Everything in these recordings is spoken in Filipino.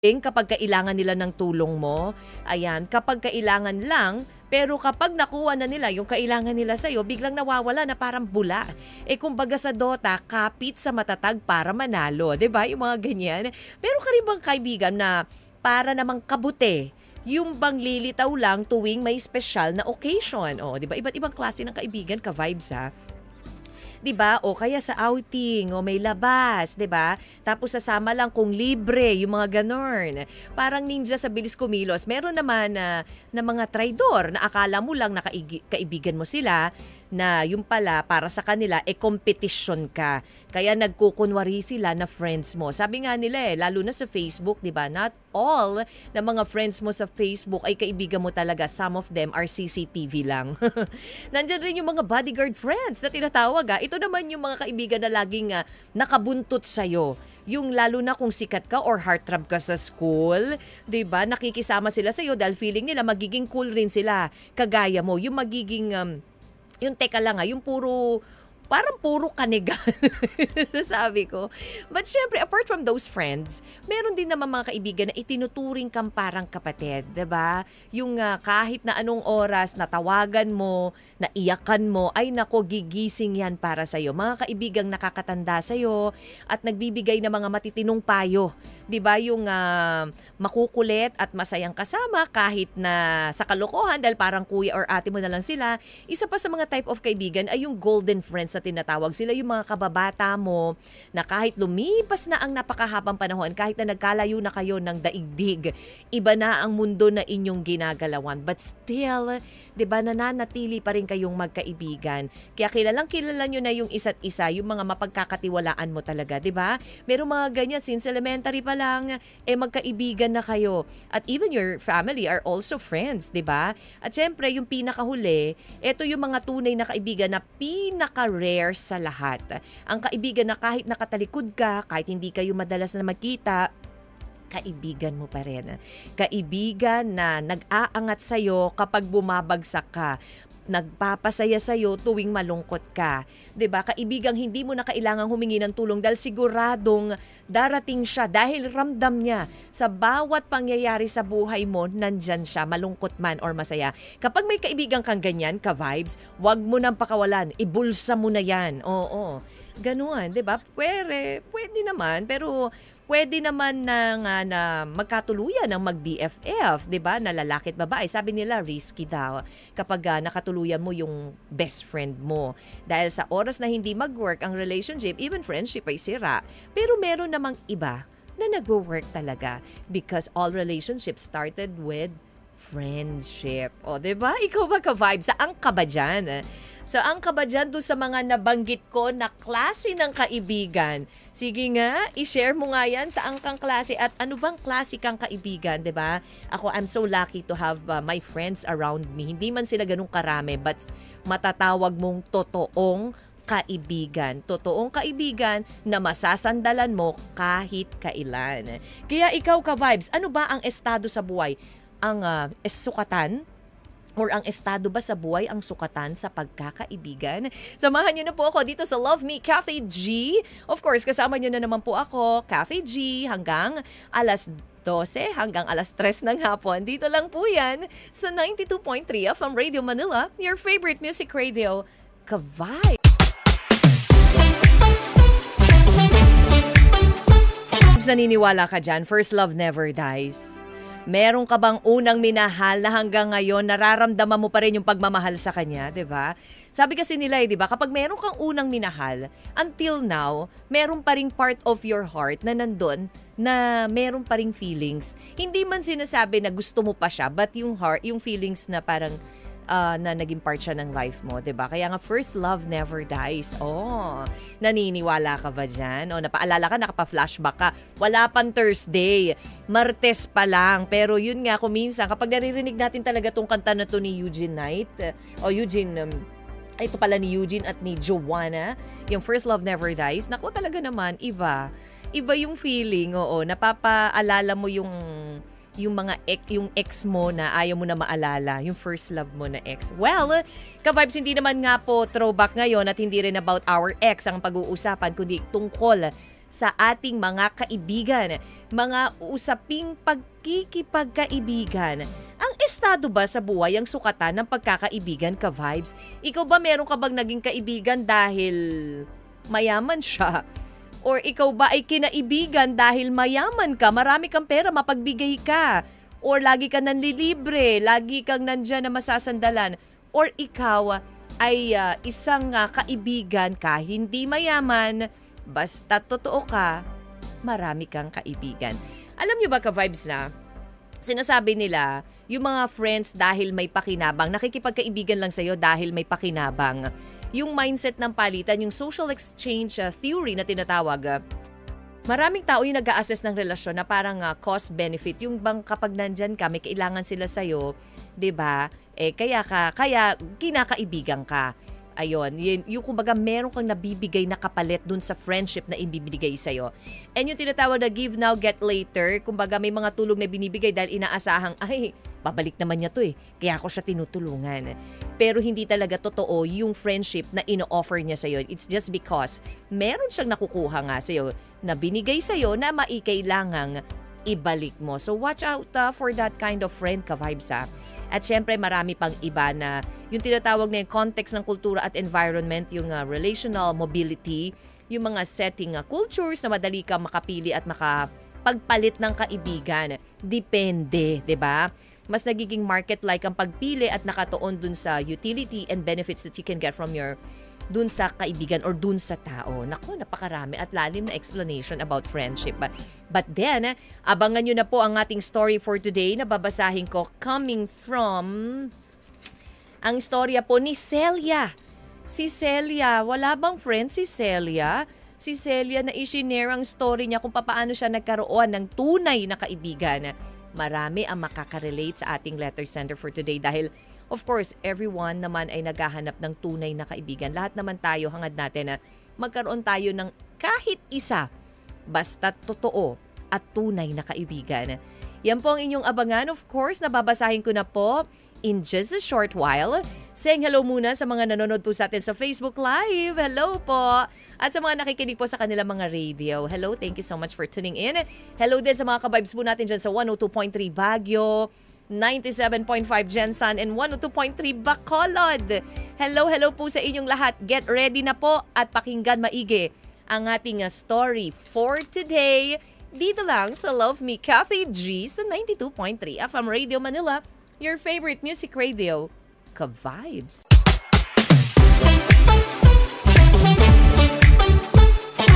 kapag kailangan nila ng tulong mo. Ayan, kapag kailangan lang, pero kapag nakuha na nila yung kailangan nila sa'yo, biglang nawawala na parang bula. Kumbaga sa Dota, kapit sa matatag para manalo. 'Di ba? Yung mga ganyan. Pero ka rin bang kaibigan na para namang kabute, yung bang lilitaw lang tuwing may special na occasion? O, 'di ba? Iba't ibang klase ng kaibigan ka-vibes ha. 'Di ba? O kaya sa outing, o may labas, 'di ba? Tapos sasama lang kung libre, yung mga ganon. Parang ninja sa bilis kumilos. Meron naman na mga traidor na akala mo lang na kaibigan mo sila, na yung pala para sa kanila kompetisyon ka. Kaya nagkukunwari sila na friends mo. Sabi nga nila lalo na sa Facebook, 'di ba? Not all na mga friends mo sa Facebook ay kaibigan mo talaga. Some of them are CCTV lang. Nandiyan rin yung mga bodyguard friends na tinatawag. Ito naman yung mga kaibigan na laging nakabuntot sa'yo. Yung lalo na kung sikat ka or heartthrob ka sa school, 'di ba? Nakikisama sila sa'yo dahil feeling nila magiging cool rin sila. Kagaya mo, yung magiging yung teka lang yung parang puro kanigan, sasabi ko. But syempre, apart from those friends, meron din naman mga kaibigan na itinuturing kang parang kapatid, 'di ba? Yung kahit na anong oras natawagan mo, naiyakan mo, ay nako, gigising yan para sa'yo. Mga kaibigang nakakatanda sa'yo at nagbibigay ng mga matitinong payo. 'Di ba? Yung makukulit at masayang kasama kahit na sa kalokohan dahil parang kuya or ate mo na lang sila. Isa pa sa mga type of kaibigan ay yung golden friends na tinatawag. Sila yung mga kababata mo na kahit lumipas na ang napakahabang panahon, kahit na nagkalayo na kayo ng daigdig, iba na ang mundo na inyong ginagalawan. But still, 'di ba, nananatili pa rin kayong magkaibigan. Kaya kilalang kilala nyo na yung isa't isa, yung mga mapagkakatiwalaan mo talaga, 'di ba? Merong mga ganyan since elementary pa lang magkaibigan na kayo. At even your family are also friends, 'di ba? At syempre, yung pinakahuli, ito yung mga tunay na kaibigan na pinaka-rare sa lahat. Ang kaibigan na kahit nakatalikod ka, kahit hindi kayo madalas na magkita, kaibigan mo pa rin. Kaibigan na nag-aangat sa'yo kapag bumabagsak ka. Nagpapasaya sa'yo tuwing malungkot ka. 'Di ba? Kaibigang hindi mo na kailangang humingi ng tulong dahil siguradong darating siya dahil ramdam niya sa bawat pangyayari sa buhay mo, nandyan siya, malungkot man or masaya. Kapag may kaibigan kang ganyan, ka-vibes, wag mo nang pakawalan, ibulsa mo na yan. Oo. Ganuan, 'di ba? Pwede naman, pero pwede naman na magkatuluyan ng mag-BFF, 'di ba? Na lalaki at babae. Sabi nila risky daw kapag nakatuluyan mo yung best friend mo. Dahil sa oras na hindi mag-work ang relationship, even friendship ay sira. Pero meron namang iba na nagwo-work talaga because all relationships started with friendship. O, 'di ba? Ikaw ba ka-vibe? Saan ka ba dyan? Saan ka ba dyan doon sa mga nabanggit ko na klase ng kaibigan? Sige nga, i-share mo nga yan sa kang klase at ano bang klase kang kaibigan, 'di ba? Ako, I'm so lucky to have my friends around me. Hindi man sila ganun karami, but matatawag mong totoong kaibigan. Totoong kaibigan na masasandalan mo kahit kailan. Kaya ikaw ka-vibes, ano ba ang estado sa buhay? Ang sukatan? Or ang estado ba sa buhay ang sukatan sa pagkakaibigan? Samahan niyo na po ako dito sa Love Me, Kathy G. Of course, kasama niyo na naman po ako, Kathy G, hanggang alas 12 hanggang alas 3 ng hapon. Dito lang po yan sa 92.3 from Radio Manila, your favorite music radio, ka-vibe. Naniniwala ka dyan, first love never dies. Meron ka bang unang minahal na hanggang ngayon nararamdaman mo pa rin yung pagmamahal sa kanya, 'di ba? Sabi kasi nila 'di ba, kapag meron kang unang minahal, until now, meron pa ring part of your heart na nandun na meron pa ring feelings. Hindi man sinasabi na gusto mo pa siya, but yung heart, yung feelings na parang na naging part siya ng life mo, 'di ba? Kaya nga first love never dies. Oh, naniniwala ka ba diyan? O napaalala ka, nakapa-flashback ka. Wala pang Thursday, Martes pa lang. Pero yun nga, kung minsan kapag naririnig natin talaga tong kanta na to ni Eugene Knight, ito pala ni Eugene at ni Joanna, yung First Love Never Dies, naku talaga naman, iba. Iba yung feeling, oo. Napapaalala mo yung yung ex mo na ayaw mo na maalala, yung first love mo na ex. Well, ka-vibes, hindi naman nga po throwback ngayon at hindi rin about our ex ang pag-uusapan, kundi tungkol sa ating mga kaibigan, mga usaping pagkikipagkaibigan. Ang estado ba sa buhay ang sukatan ng pagkakaibigan ka-vibes? Ikaw ba meron ka bang naging kaibigan dahil mayaman siya? Or ikaw ba ay kinaibigan dahil mayaman ka, marami kang pera, mapagbigay ka? Or lagi kang nanlilibre, lagi kang nandyan na masasandalan? Or ikaw ay isang kaibigan ka, hindi mayaman, basta totoo ka, marami kang kaibigan. Alam niyo ba ka-vibes na, sinasabi nila, yung mga friends dahil may pakinabang, nakikipagkaibigan lang sa'yo dahil may pakinabang. Yung mindset ng palitan, yung social exchange theory na tinatawag, maraming tao yung nag-a-assess ng relasyon na parang cost-benefit. Yung bang kapag nandyan ka, may kailangan sila sa'yo, 'di ba? Kaya kinakaibigan ka. Ayun, yung kumbaga meron kang nabibigay na kapalit dun sa friendship na ibibigay sa'yo. And yung tinatawag na give now, get later, kumbaga may mga tulong na binibigay dahil inaasahang, ay, babalik naman niya to kaya ako siya tinutulungan. Pero hindi talaga totoo yung friendship na ino-offer niya sa'yo. It's just because meron siyang nakukuha nga sa'yo na binigay sa'yo na maikailangang ibalik mo. So watch out for that kind of friend ka-vibes ha. At syempre marami pang iba na yung tinatawag na yung context ng kultura at environment, yung relational mobility, yung mga setting cultures na madali kang makapili at makapagpalit ng kaibigan. Depende, 'di ba? Mas nagiging market-like ang pagpili at nakatuon dun sa utility and benefits that you can get from your dun sa kaibigan or dun sa tao. Naku, napakarami at lalim na explanation about friendship. But then, abangan nyo na po ang ating story for today na babasahin ko coming from ang istorya po ni Celia. Si Celia, wala bang friend si Celia? Si Celia na i-share ang story niya kung paano siya nagkaroon ng tunay na kaibigan. Marami ang makaka-relate sa ating letter sender for today dahil of course, everyone naman ay naghahanap ng tunay na kaibigan. Lahat naman tayo, hangad natin na magkaroon tayo ng kahit isa, basta totoo at tunay na kaibigan. Yan po ang inyong abangan. Of course, nababasahin ko na po in just a short while. Saying hello muna sa mga nanonood po sa atin sa Facebook Live. Hello po. At sa mga nakikinig po sa kanilang mga radio. Hello, thank you so much for tuning in. Hello din sa mga kabibes po natin dyan sa 102.3 Baguio, 97.5 Jensan and 102.3 Bacolod. Hello po sa inyong lahat. Get ready na po at pakinggan maigi ang ating story for today. Dito lang sa Love Me Kathy G sa 92.3 FM Radio Manila, your favorite music radio, Ka-Vibes.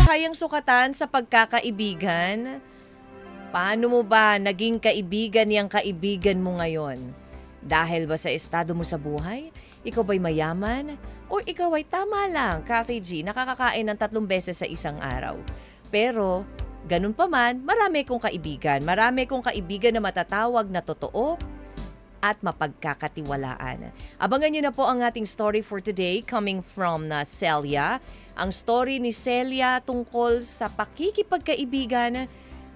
Kayang sukatan sa pagkakaibigan? Paano mo ba naging kaibigan niyang kaibigan mo ngayon? Dahil ba sa estado mo sa buhay? Ikaw ba'y mayaman? O ikaw ay tama lang, Kathy G, nakakakain ng 3 beses sa isang araw? Pero, ganun pa man, marami kong kaibigan. Marami kong kaibigan na matatawag na totoo at mapagkakatiwalaan. Abangan niyo na po ang ating story for today coming from Celia. Ang story ni Celia tungkol sa pakikipagkaibigan,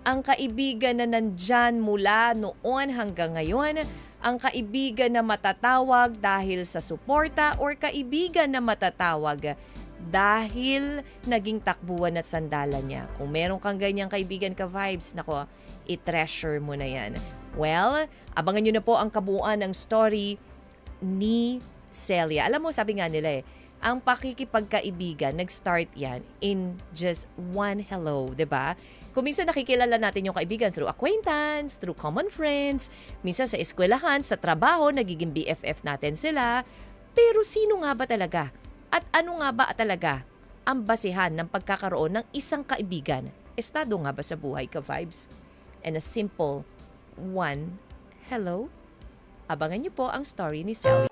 ang kaibigan na nandyan mula noon hanggang ngayon, ang kaibigan na matatawag dahil sa suporta or kaibigan na matatawag dahil naging takbuhan at sandalan niya. Kung meron kang ganyang kaibigan ka-vibes, nako, i-treasure mo na yan. Well, abangan nyo na po ang kabuuan ng story ni Celia. Alam mo, sabi nga nila ang pakikipagkaibigan, nag-start yan in just one hello, 'di ba? Kung minsan nakikilala natin yung kaibigan through acquaintance, through common friends, minsan sa eskwelahan, sa trabaho, nagiging BFF natin sila. Pero sino nga ba talaga? At ano nga ba talaga ang basehan ng pagkakaroon ng isang kaibigan? Estado nga ba sa buhay ka-vibes? And a simple one hello? Abangan niyo po ang story ni Celia.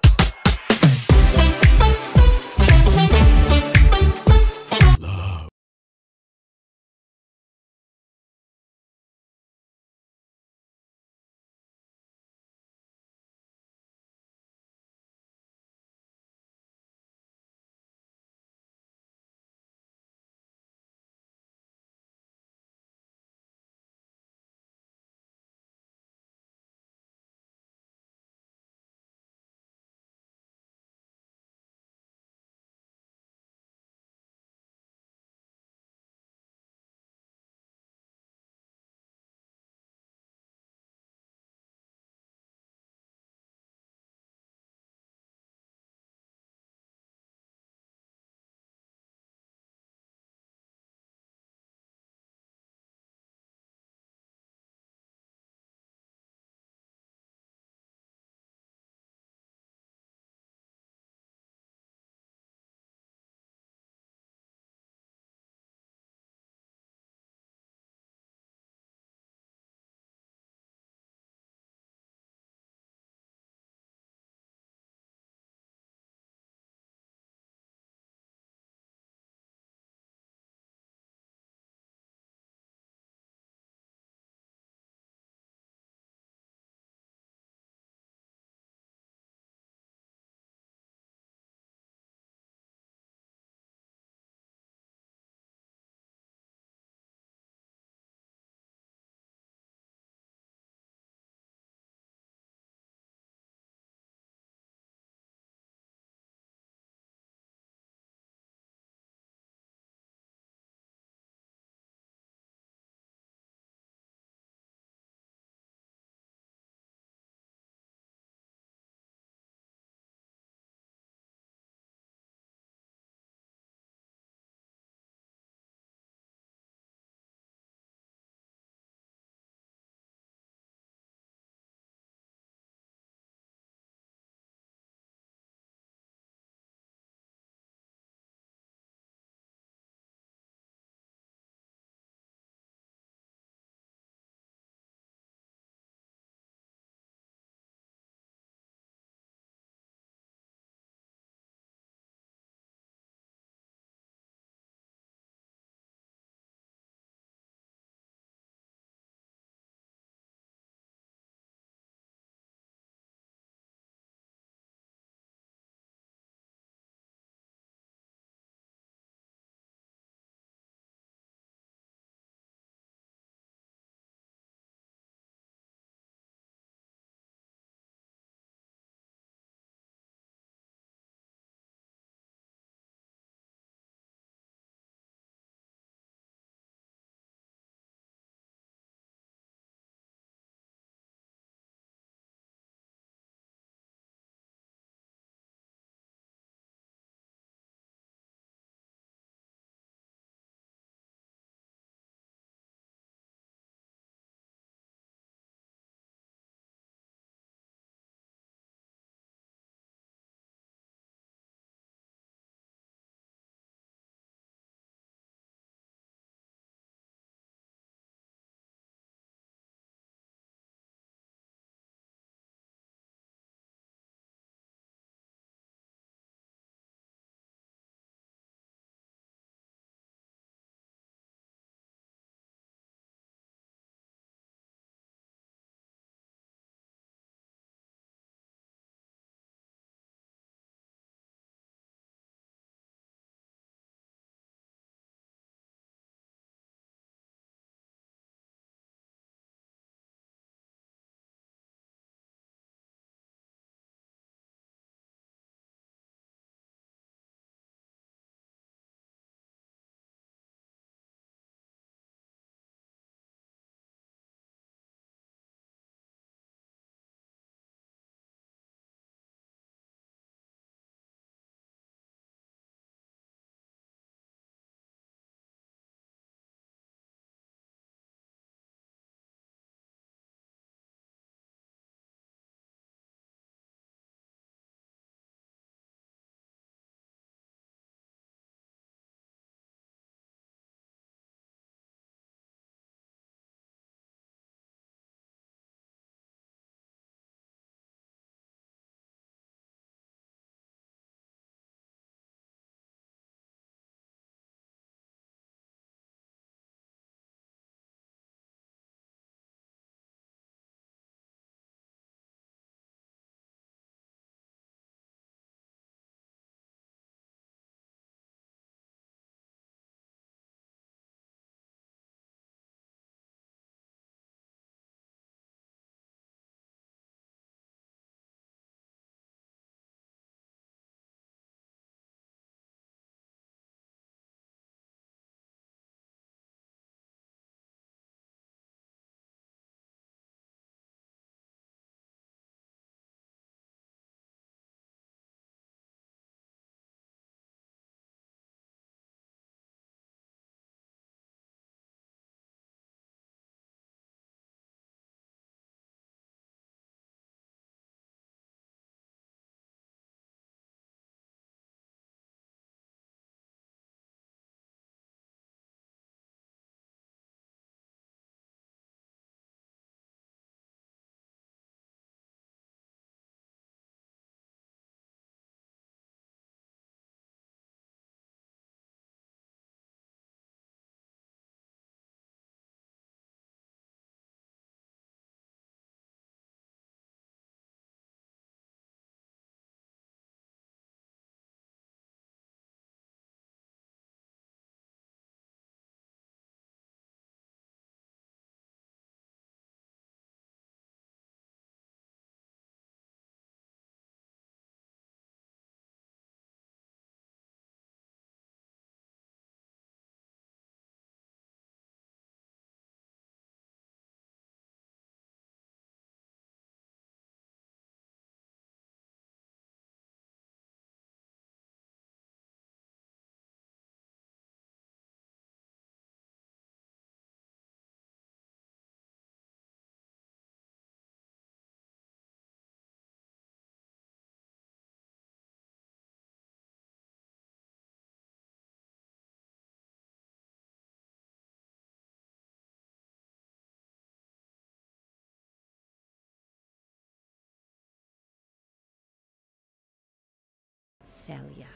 Celia.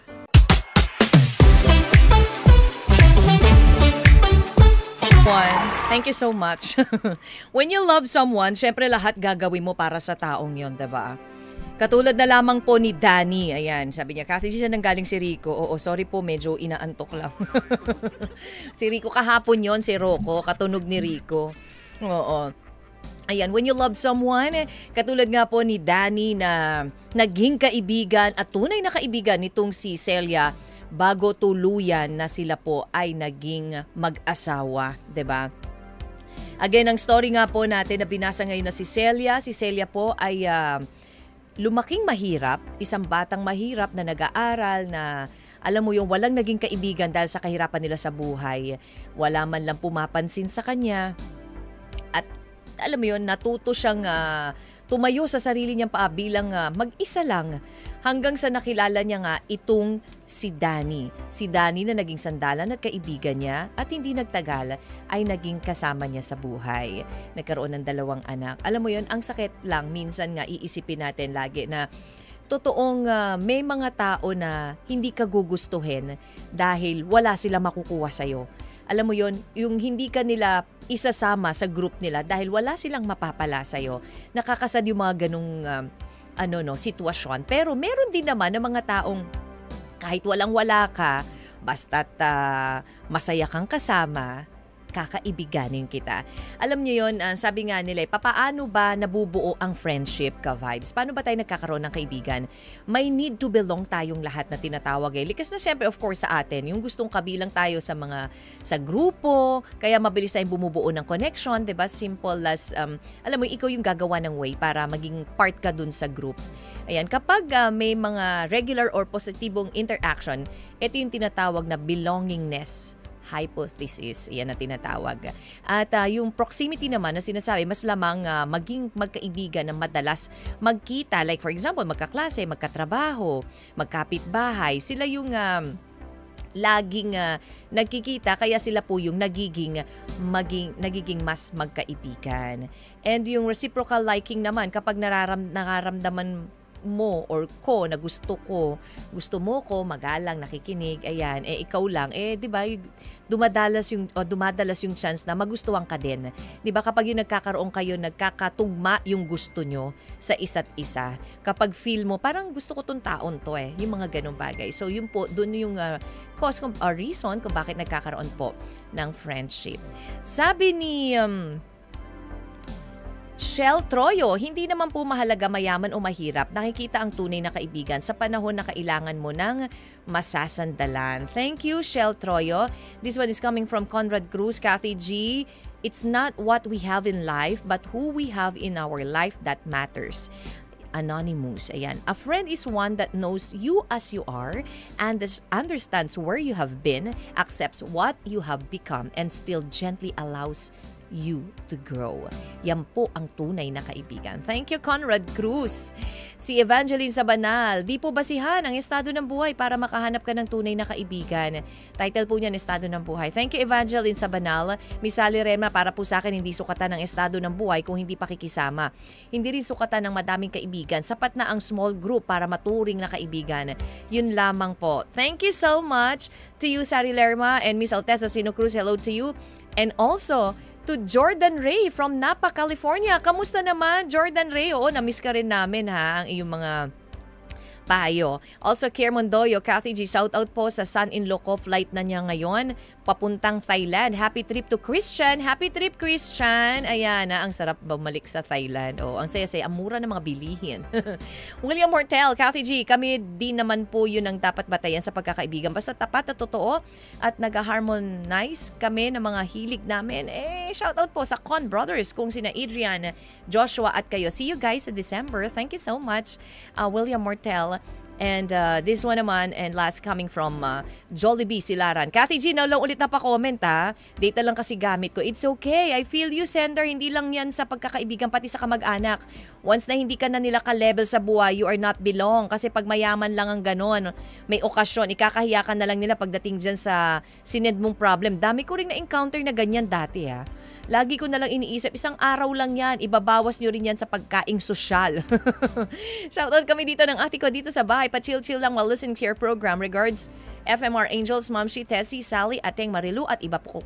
Thank you so much. When you love someone, syempre lahat gagawin mo para sa taong yon, diba? Katulad na lamang po ni Danny. Ayan, sabi niya, Kathy, siya nanggaling si Rico. Oo, sorry po, medyo inaantok lang. Si Rico kahapon yon, si Rocco, katunog ni Rico. Oo. Ayan, when you love someone, katulad nga po ni Danny na naging kaibigan at tunay na kaibigan nitong si Celia bago tuluyan na sila po ay naging mag-asawa, 'di ba? Again, ang story nga po natin na binasa ngayon na si Celia po ay lumaking mahirap, isang batang mahirap na nag-aaral na alam mo yung walang naging kaibigan dahil sa kahirapan nila sa buhay. Wala man lang pumapansin sa kanya. At alam mo yun, natuto siyang tumayo sa sarili niyang paa bilang mag-isa lang hanggang sa nakilala niya nga itong si Danny. Si Danny na naging sandalan at kaibigan niya at hindi nagtagal ay naging kasama niya sa buhay. Nagkaroon ng 2 anak. Alam mo yun, ang sakit lang minsan nga iisipin natin lagi na totoong may mga tao na hindi ka gugustuhin dahil wala sila makukuha sa'yo. Alam mo yon, yung hindi ka nila isasama sa group nila dahil wala silang mapapala sa'yo. Nakakasad yung mga ganong sitwasyon. Pero meron din naman ng mga taong kahit walang-wala ka, basta't masaya kang kasama, kakaibiganin kita. Alam niyo yon, sabi nga nila, papaano ba nabubuo ang friendship ka-vibes? Paano ba tayo nagkakaroon ng kaibigan? May need to belong tayong lahat na tinatawag Likas na syempre of course sa atin, yung gustong kabilang tayo sa grupo, kaya mabilis tayong bumubuo ng connection, 'di ba? Simple as alam mo, ikaw yung gagawa ng way para maging part ka dun sa group. Ayan, kapag may mga regular or positibong interaction, ito yung tinatawag na belongingness hypothesis, yan na tinatawag. At yung proximity naman na sinasabi, mas lamang maging magkaibigan na madalas magkita. Like for example, magkaklase, magkatrabaho, magkapitbahay. Sila yung laging nagkikita, kaya sila po yung nagiging mas magkaibigan. And yung reciprocal liking naman, kapag nararamdaman mo or ko na gusto mo ko, magalang, nakikinig, ayan, ikaw lang, di ba, dumadalas yung chance na magustuhan ka din. Di ba, kapag yung nagkakaroon kayo, nagkakatugma yung gusto nyo sa isa't isa. Kapag feel mo, parang gusto ko tong taon to yung mga ganong bagay. So yun po, dun yung cause or reason kung bakit nagkakaroon po ng friendship. Sabi ni Shell Troyo, hindi naman po mahalaga mayaman o mahirap. Nakikita ang tunay na kaibigan sa panahon na kailangan mo ng masasandalan. Thank you, Shell Troyo. This one is coming from Conrad Cruz, Kathy G. It's not what we have in life, but who we have in our life that matters. Anonymous, ayan. A friend is one that knows you as you are and understands where you have been, accepts what you have become, and still gently allows you to grow. Yan po ang tunay na kaibigan. Thank you, Conrad Cruz. Si Evangeline Sabanal, di po basihan ang estado ng buhay para makahanap ka ng tunay na kaibigan. Title po niyan, Estado ng Buhay. Thank you, Evangeline Sabanal. Misali Rema, para po sa akin, hindi sukatan ng estado ng buhay kung hindi pakikisama. Hindi rin sukatan ng madaming kaibigan. Sapat na ang small group para maturing na kaibigan. Yun lamang po. Thank you so much to you, Sari Lerma, and Miss Altesa Sino Cruz. Hello to you. And also, to Jordan Ray from Napa, California. Kamusta naman, Jordan Ray? Oo, na-miss ka rin namin ang iyong mga payo. Also, Kier Mondoyo, Kathy G, shout out po sa son-in-law ko. Flight na niya ngayon, papuntang Thailand. Happy trip to Christian. Happy trip, Christian. Ayan, ang sarap bumalik sa Thailand. Oh, ang saya-saya, ang mura ng mga bilihin. William Hortel, Kathy G, kami din naman po yun ang dapat batayan sa pagkakaibigan. Basta tapat at totoo at nag-harmonize kami ng mga hilig namin. Shout out po sa Con Brothers, kung sina Adrian, Joshua at kayo. See you guys in December. Thank you so much, William Hortel. And this one naman, and last coming from Jollibee Silaran. Kathy G, na lang ulit na pa-comment ha. Data lang kasi gamit ko. It's okay. I feel you, sender. Hindi lang yan sa pagkakaibigan, pati sa kamag-anak. Once na hindi ka na nila ka-level sa buhay, you are not belong. Kasi pag mayaman lang ang ganon, may okasyon, ikakahiya ka na lang nila pagdating dyan sa sined mong problem. Dami ko rin na-encounter na ganyan dati ha. Lagi ko na lang iniisip, isang araw lang yan, ibabawas nyo rin yan sa pagkaing sosyal. Shoutout kami dito ng ate ko dito sa bahay. pa-chill-chill lang while listening to your program. Regards, FMR Angels, Momshi, Tessie, Sally, Ateng Marilu, at iba ko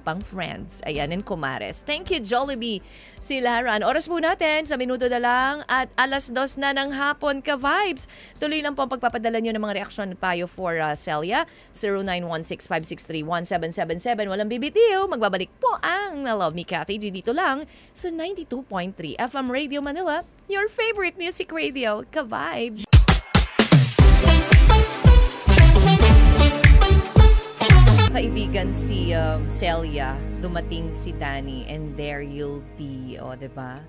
pang friends. Ayan, and kumares. Thank you, Jollibee Silaran. Oras po natin, sa minuto na lang, at 2:00 na ng hapon, ka-vibes. Tuloy lang po ang pagpapadala nyo ng mga reaksyon at payo for Celia. 0916-563-1777. Walang bibitiw. Magbabalik po ang Love Me Cathy G dito lang sa 92.3 FM Radio Manila, your favorite music radio, ka-vibes. Kaibigan si Celia, dumating si Danny, and there you'll be, diba?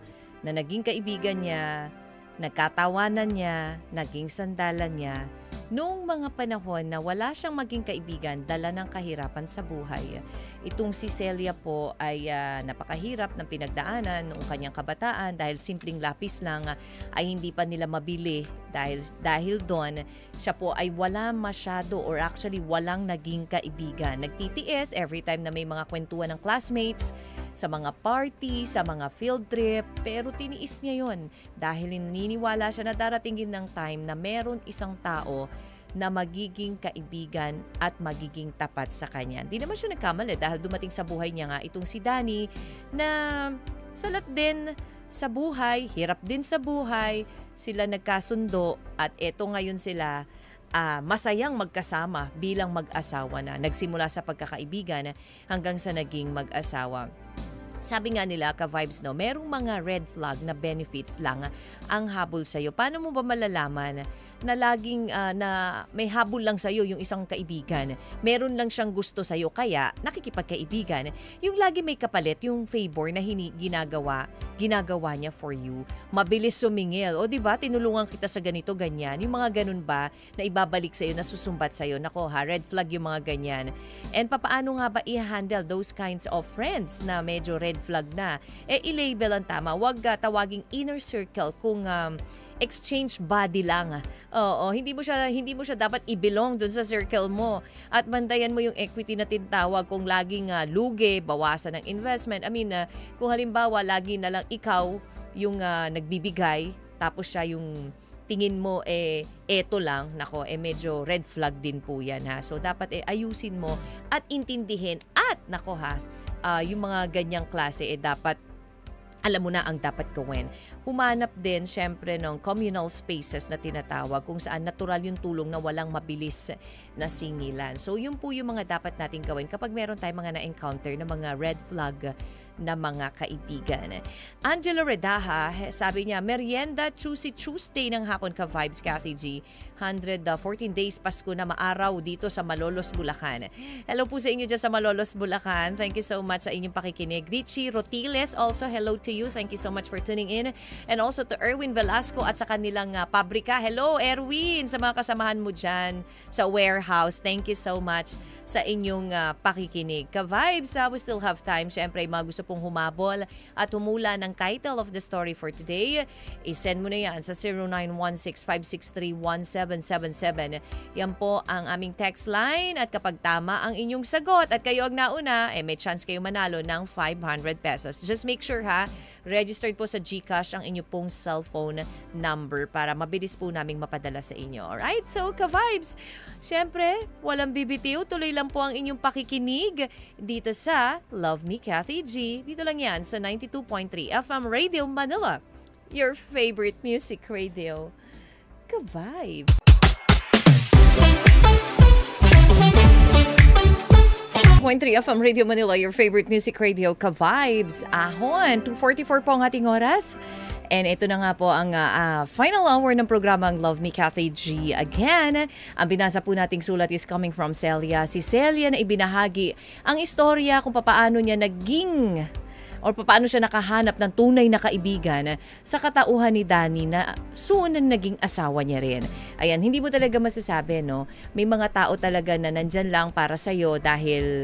Na naging kaibigan niya, nagkatawanan niya, naging sandalan niya, noong mga panahon na wala siyang maging kaibigan, dala ng kahirapan sa buhay. Itong si Celia po ay napakahirap ng pinagdaanan noong kanyang kabataan dahil simpleng lapis lang ay hindi pa nila mabili. Dahil doon, siya po ay wala masyado or actually walang naging kaibigan. Nagtitiis every time na may mga kwentuhan ng classmates, sa mga party, sa mga field trip, pero tiniis niya yon dahil naniniwala siya na darating din ng time na meron isang tao na magiging kaibigan at magiging tapat sa kanya. Hindi naman siya nagkamali dahil dumating sa buhay niya nga itong si Danny na salat din sa buhay, hirap din sa buhay, sila nagkasundo at eto ngayon sila masayang magkasama bilang mag-asawa na. Nagsimula sa pagkakaibigan hanggang sa naging mag-asawa. Sabi nga nila, ka-vibes, merong mga red flag na benefits lang ang habol sa'yo. Paano mo ba malalaman na laging na may habol lang sa'yo yung isang kaibigan? Meron lang siyang gusto sa'yo kaya nakikipagkaibigan. Yung lagi may kapalit, yung favor na ginagawa niya for you. Mabilis sumingil. O diba, tinulungan kita sa ganito, ganyan. Yung mga ganun ba na ibabalik sa'yo, na susumbat sa'yo. Nako red flag yung mga ganyan. And papaano nga ba i-handle those kinds of friends na medyo red flag na? I-label ang tama. Huwag tawaging inner circle kung exchange body lang. Oo, hindi mo siya dapat i-belong dun sa circle mo. At bandayan mo yung equity na tinatawag kung laging lugi, bawasan ng investment. I mean, kung halimbawa lagi na lang ikaw yung nagbibigay, tapos siya yung tingin mo eto lang, nako, medyo red flag din po yan ha. So dapat ayusin mo at intindihin at nako ha, yung mga ganyang klase dapat alam mo na ang dapat gawin. Humanap din syempre ng communal spaces na tinatawag kung saan natural yung tulong na walang mabilis na singilan. So yun po yung mga dapat natin gawin kapag meron tayong mga na-encounter na mga red flag na mga kaibigan. Angela Redaha, sabi niya, merienda Tuesday ng hapon, ka-vibes, Cathy G. 114 days Pasko na maaraw dito sa Malolos, Bulacan. Hello po sa inyo dyan sa Malolos, Bulacan. Thank you so much sa inyong pakikinig. Richie Rotiles, also hello to you. Thank you so much for tuning in. And also to Erwin Velasco at sa kanilang pabrika. Hello Erwin, sa mga kasamahan mo dyan sa warehouse. Thank you so much sa inyong pakikinig. Ka-vibes, we still have time. Siyempre, mga gusto pong humabol at humula ng title of the story for today, isend mo na yan sa 0916-563-1777. Yan po ang aming text line at kapag tama ang inyong sagot at kayo ang nauna, may chance kayo manalo ng 500 pesos. Just make sure ha, registered po sa GCash ang inyo pong cellphone number para mabilis po naming mapadala sa inyo. Alright? So, ka-vibes, syempre, walang bibitiw. Tuloy lang po ang inyong pakikinig dito sa Love Me Cathy G. Dito lang yan sa 92.3 FM Radio Manila. Your favorite music radio. Ka-vibes. FM Radio Manila, your favorite music radio, ka-vibes. Ahon, 2:44 po ang ating oras. And ito na nga po ang final hour ng programang Love Me Cathy G. Again, ang binasa po nating sulat is coming from Celia. Si Celia na ibinahagi ang istorya kung paano niya naging or paano siya nakahanap ng tunay na kaibigan sa katauhan ni Danny na soon naging asawa niya rin. Ayan, hindi mo talaga masasabi, no? May mga tao talaga na nandyan lang para sa'yo dahil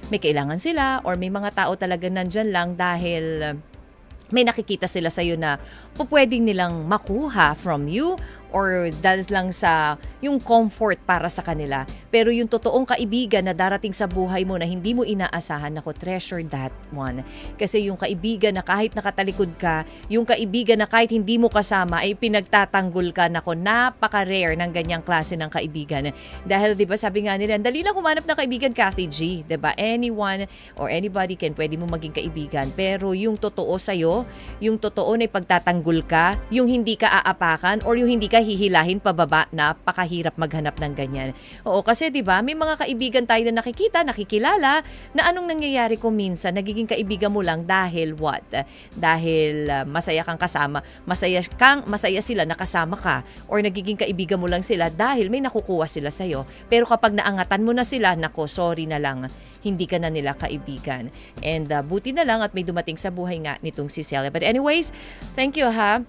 may kailangan sila, or may mga tao talaga nandyan lang dahil may nakikita sila sa'yo na pwedeng nilang makuha from you, or dahil lang sa yung comfort para sa kanila. Pero yung totoong kaibigan na darating sa buhay mo na hindi mo inaasahan, ako, treasure that one. Kasi yung kaibigan na kahit nakatalikod ka, yung kaibigan na kahit hindi mo kasama ay pinagtatanggol ka, nako, napaka-rare ng ganyang klase ng kaibigan. Dahil 'di ba sabi nga nila, dali lang humanap ng kaibigan, Kathy G, 'di ba? Anyone or anybody pwede mo maging kaibigan. Pero yung totoo sa'yo, yung totoo na ipagtatanggol ka, yung hindi ka aapakan or yung hindi ka hihilahin pababa, napakahirap maghanap ng ganyan. Oo, kasi 'di ba, may mga kaibigan tayo na nakikita, nakikilala, na anong nangyayari kung minsan nagiging kaibigan mo lang dahil what? Dahil masaya kang kasama, masaya sila nakasama ka, or nagiging kaibigan mo lang sila dahil may nakukuha sila sa'yo. Pero kapag naangatan mo na sila, nako, sorry na lang, hindi ka na nila kaibigan. And buti na lang at may dumating sa buhay nga nitong si Celia. But anyways, thank you ha.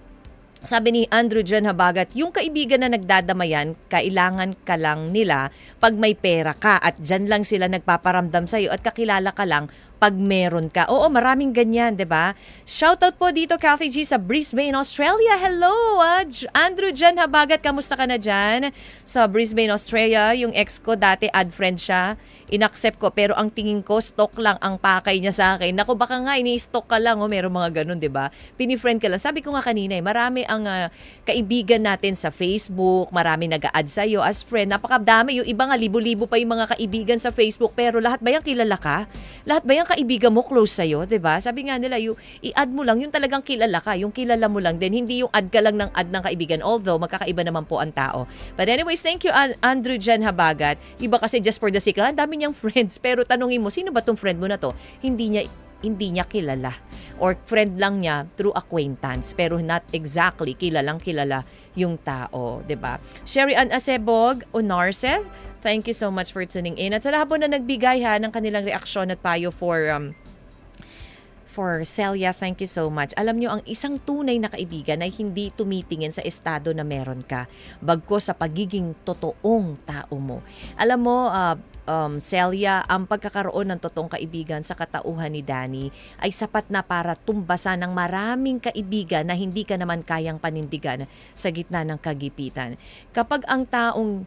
Sabi ni Andrew Jan Habagat, yung kaibigan na nagdadamayan, kailangan ka lang nila pag may pera ka at dyan lang sila nagpaparamdam sa'yo at kakilala ka lang pag meron ka. Oo, maraming ganyan, 'di ba? Shoutout po dito, Kathy G, sa Brisbane, Australia. Hello, Andrew Jan Habagat, kamusta ka na dyan? Sa Brisbane, Australia, yung ex ko dati, add friend siya. Inaccept ko, pero ang tingin ko, stock lang ang pakay niya sa akin. Naku, baka nga, ini-stock ka lang, meron mga ganun, 'di ba? Pinifriend ka lang. Sabi ko nga kanina, marami ang kaibigan natin sa Facebook, marami nag-a-add sa'yo as friend. Napakadami, yung iba nga, libo-libo pa yung mga kaibigan sa Facebook, pero lahat ba yung kilala ka? Lahat ba yung kaibigan mo close sa'yo, 'di ba? Sabi nga nila, yung i-add mo lang yung talagang kilala ka, yung kilala mo lang din, hindi yung add ka lang ng add ng kaibigan, although magkakaiba naman po ang tao. But anyways, thank you Andrew Jan Habagat. Iba kasi just for the sake, ang dami niyang friends, pero tanungin mo, sino ba tong friend mo na to? Hindi niya kilala, or friend lang niya through acquaintance, pero not exactly kilalang kilala yung tao, 'di ba? Sherry Ann Acebog, Unarce, thank you so much for tuning in. At sa lahat po na nagbigay ng kanilang reaksyon at payo for Celia, thank you so much. Alam nyo, ang isang tunay na kaibigan ay hindi tumitingin sa estado na meron ka, bagkus sa pagiging totoong tao mo. Alam mo, Celia, ang pagkakaroon ng totoong kaibigan sa katauhan ni Danny ay sapat na para tumbasan ng maraming kaibigan na hindi ka naman kayang panindigan sa gitna ng kagipitan. Kapag ang taong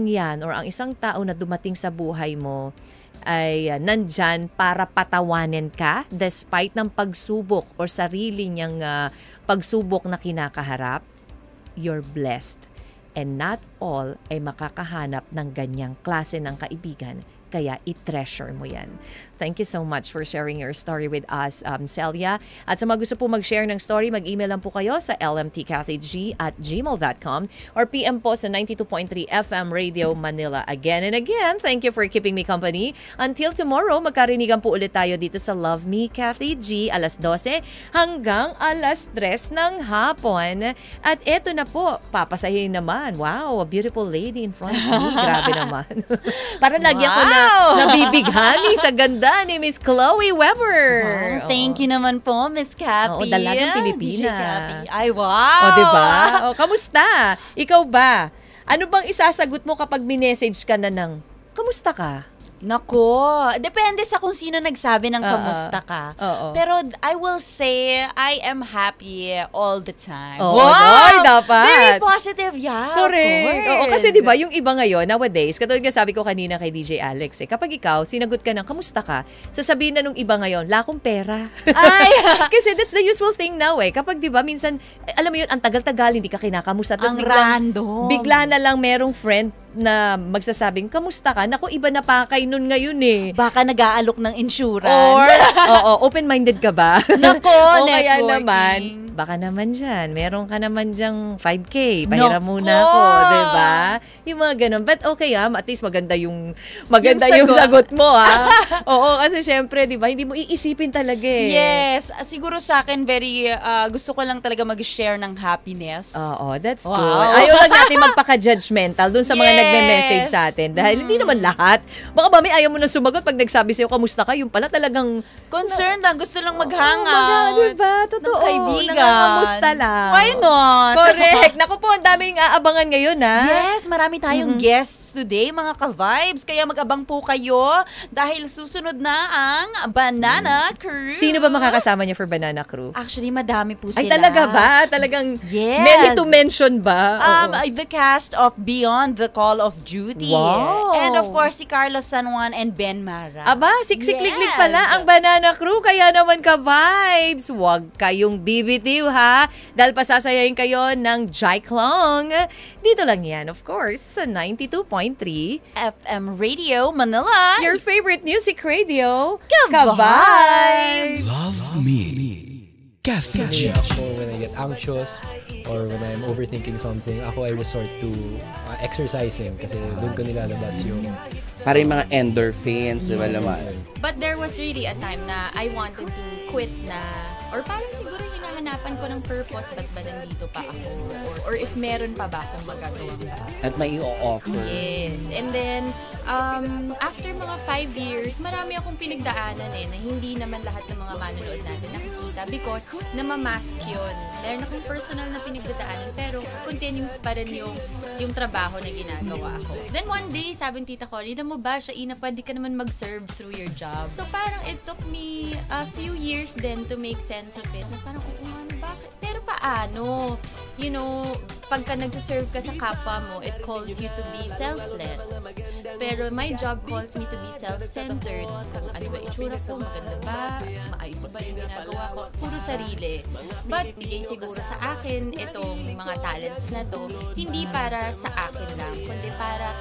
yan or ang isang tao na dumating sa buhay mo ay nandyan para patawanin ka despite ng pagsubok or sarili niyang pagsubok na kinakaharap, you're blessed. And not all ay makakahanap ng ganyang klase ng kaibigan. Kaya i-treasure mo yan. Thank you so much for sharing your story with us, Celia. At sa mga gusto po mag-share ng story, mag-email lang po kayo sa lmtkathyg@gmail.com or PM po sa 92.3 FM Radio Manila. Again and again, thank you for keeping me company. Until tomorrow, magkarinigan po ulit tayo dito sa Love Me, Kathy G, alas 12 hanggang alas 3 ng hapon. At eto na po, papasahin naman. Wow, a beautiful lady in front of me. Grabe naman. Parang lagi ako nabibighani sa ganda ni Miss Chloe Weber. Wow, thank you naman po, Miss Kathy. Oo, dalagang Pilipina. Ay, wow! O, diba? O, kamusta? Ikaw ba? Ano bang isasagot mo kapag minessage ka na ng, kamusta ka? Nako, depende sa kung sino nagsabi ng kamusta ka. Pero I will say, I am happy all the time. Wow! Dapat. Very positive, yeah. Correct. Oo, kasi diba, yung iba ngayon, nowadays, katulad nga sabi ko kanina kay DJ Alex, kapag ikaw, sinagot ka ng kamusta ka, sasabihin na nung iba ngayon, wala akong pera. Ay! Kasi that's the usual thing now Kapag diba, minsan, alam mo yun, ang tagal-tagal, hindi ka kinakamusta. Ang random. Bigla na lang merong friend na magsasabing, kamusta ka? Naku, iba na pakay nun ngayon Baka nag-aalok ng insurance. Or, open-minded ka ba? Nako, o kaya naman, baka naman dyan, meron ka naman dyang 5K, pahiram muna ako, diba? Yung mga ganun. But okay at least maganda yung sagot mo Oo, kasi syempre, diba, hindi mo iisipin talaga Yes, siguro sa akin, very, gusto ko lang talaga mag-share ng happiness. Oo, that's good. Ayaw lang natin magpaka-judgmental dun sa mga nagme-message sa atin. Dahil hindi naman lahat. Baka mami ayaw mo na sumagot pag nagsabi sa'yo, kamusta ka? Yung pala talagang concerned lang. Gusto lang mag-hangout. Diba? Totoo. Ng kaibigan. Nangangamusta lang. Why not? Correct. Naku po, ang daming aabangan ngayon, ha? Yes, marami tayong guests today, mga ka-vibes. Kaya mag-abang po kayo dahil susunod na ang Banana Crew. Sino ba makakasama niya for Banana Crew? Actually, madami po sila. Ay, talaga ba? Talagang Yes. many to mention ba? Oo. The cast of Beyond the Call of Duty. Wow. And of course, si Carlos San Juan and Ben Mara. Aba, siksik-liklik Yes. pala ang Banana Crew. Kaya naman ka-vibes. Huwag kayong bibitiw, ha? Dahil pasasayahin kayo ng Jaiklong. Dito lang yan, of course, sa 92.3 FM Radio Manila. your favorite music radio. Ka-vibes. Love me. Cafe G. Ako, when I get anxious or when I'm overthinking something, I resort to exercising kasi doon ko nilalabas yung Para yung mga endorphins, di ba naman? But there was really a time na I wanted to quit na, or parang siguro hinahanapan ko ng purpose, ba't ba nandito pa ako? Or if meron pa ba akong magagawa ba? At may i-offer. Yes. And then, after mga 5 years, marami akong pinagdaanan na hindi naman lahat ng mga manonood natin nakikita because namamask yun. Meron akong personal na pinagdadaanan pero continuous pa rin yung trabaho na ginagawa ko. Then one day, sabi ng tita ko, Rina mo ba, Shaina, pwede ka naman mag-serve through your job. So parang it took me a few years then to make sense of it. Na parang, bakit? Pero paano? You know, pagka nagsaserve ka sa kapwa mo, it calls you to be selfless. Pero my job calls me to be self-centered. Kung ano ba itsura ko, maganda ba, maayos ba yung ginagawa ko, puro sarili. But bigay siguro sa akin itong mga talents na to, hindi para sa akin lang, kundi para